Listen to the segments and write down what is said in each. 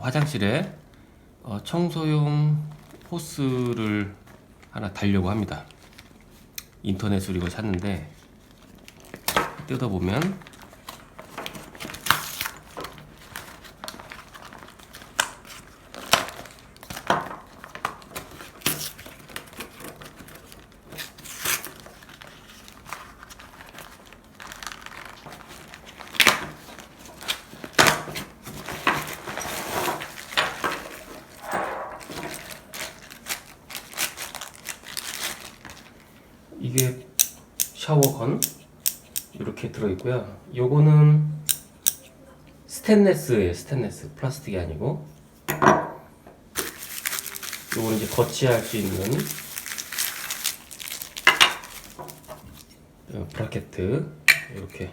화장실에 청소용 호스를 하나 달려고 합니다. 인터넷으로 이걸 샀는데 뜯어보면 이게 샤워건 이렇게 들어있고요. 요거는 스테인레스예요. 스테인레스, 플라스틱이 아니고. 요거는 이제 거치할 수 있는 브라켓트 이렇게.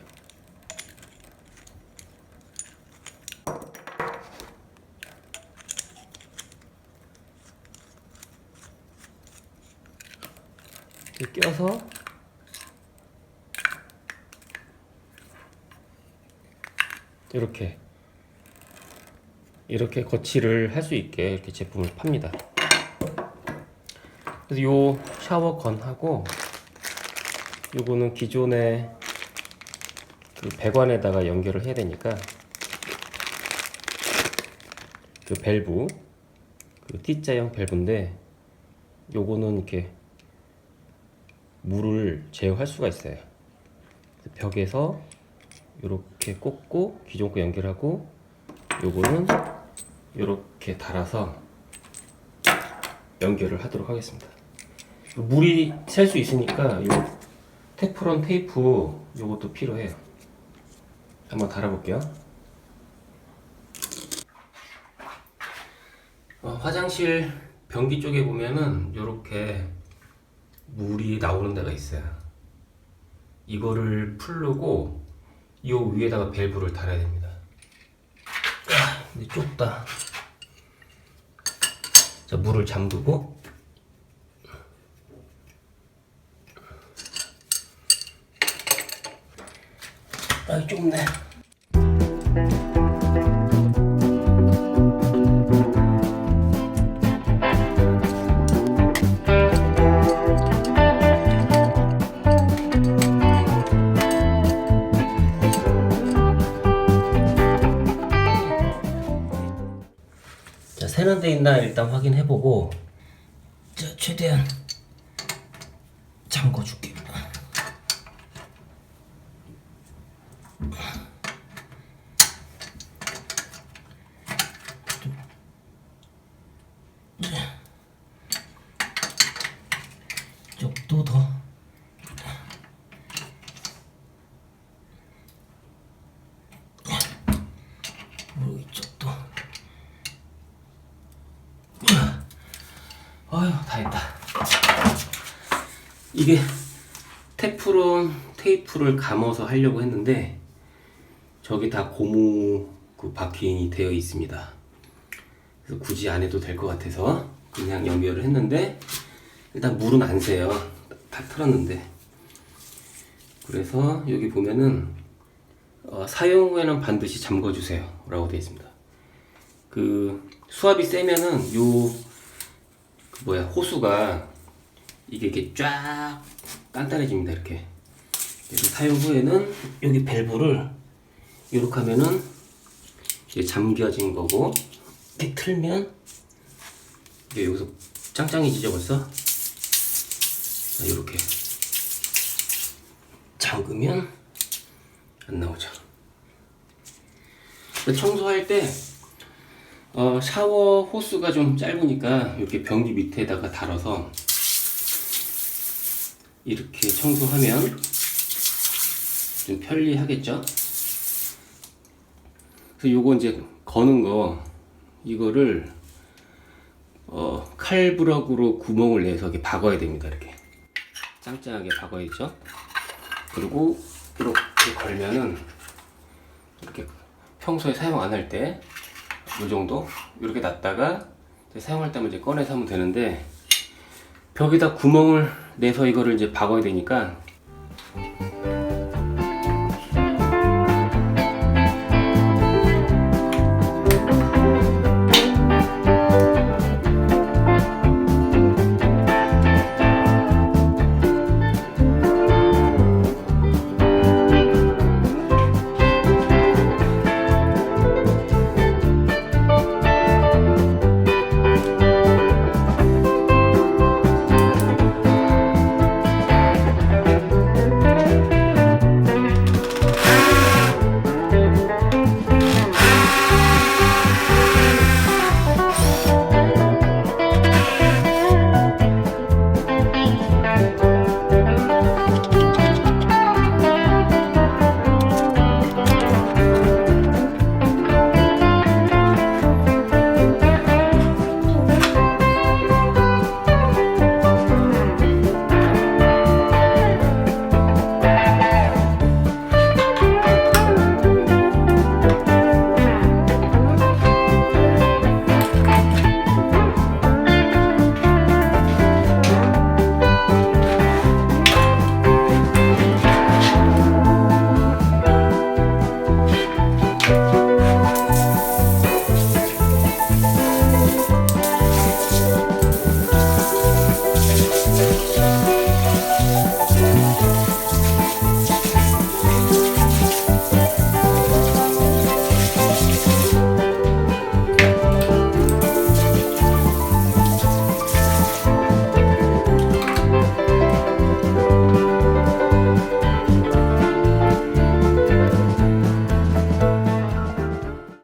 껴서 이렇게 거치를 할 수 있게 이렇게 제품을 팝니다. 그래서 요 샤워건하고 요거는 기존의 그 배관에다가 연결을 해야 되니까 그 밸브, 그 T자형 밸브인데 요거는 이렇게 물을 제어할 수가 있어요. 벽에서 이렇게 꽂고 기존 거 연결하고 요거는 이렇게 달아서 연결을 하도록 하겠습니다. 물이 셀 수 있으니까 요 테프론 테이프 요것도 필요해요. 한번 달아볼게요. 화장실 변기 쪽에 보면은 요렇게 물이 나오는 데가 있어요. 이거를 풀르고 이 위에다가 밸브를 달아야 됩니다. 근데 좁다. 자, 물을 잠그고 좁네. 자, 새는 데 있나 일단 확인해보고, 자, 최대한 잠궈줄게. 이쪽도 더. 그리고 이쪽도. 아유, 다 했다. 이게 테프론 테이프를 감아서 하려고 했는데 저기 다 고무 그 바킹이 되어 있습니다. 그래서 굳이 안 해도 될 것 같아서 그냥 연결을 했는데 일단 물은 안 새요. 다 틀었는데. 그래서 여기 보면은 사용 후에는 반드시 잠궈주세요 라고 되어 있습니다. 그 수압이 세면은 호수가 이게 쫙 단단해집니다. 이렇게. 그래서 사용 후에는 여기 밸브를 이렇게 하면은 이게 잠겨진 거고, 이렇게 틀면 이게 여기서 짱짱해지죠 벌써. 이렇게 잠그면 안 나오죠. 청소할 때 샤워 호스가 좀 짧으니까 이렇게 변기 밑에다가 달아서 이렇게 청소하면 좀 편리하겠죠. 그래서 요거 이제 거는 거 이거를 칼부럭으로 구멍을 내서 이렇게 박아야 됩니다. 이렇게 짱짱하게 박아야죠. 그리고 이렇게 걸면은 이렇게 평소에 사용 안 할 때 이 정도 이렇게 놨다가 사용할 때만 이제 꺼내서 하면 되는데 벽에다 구멍을 내서 이거를 이제 박아야 되니까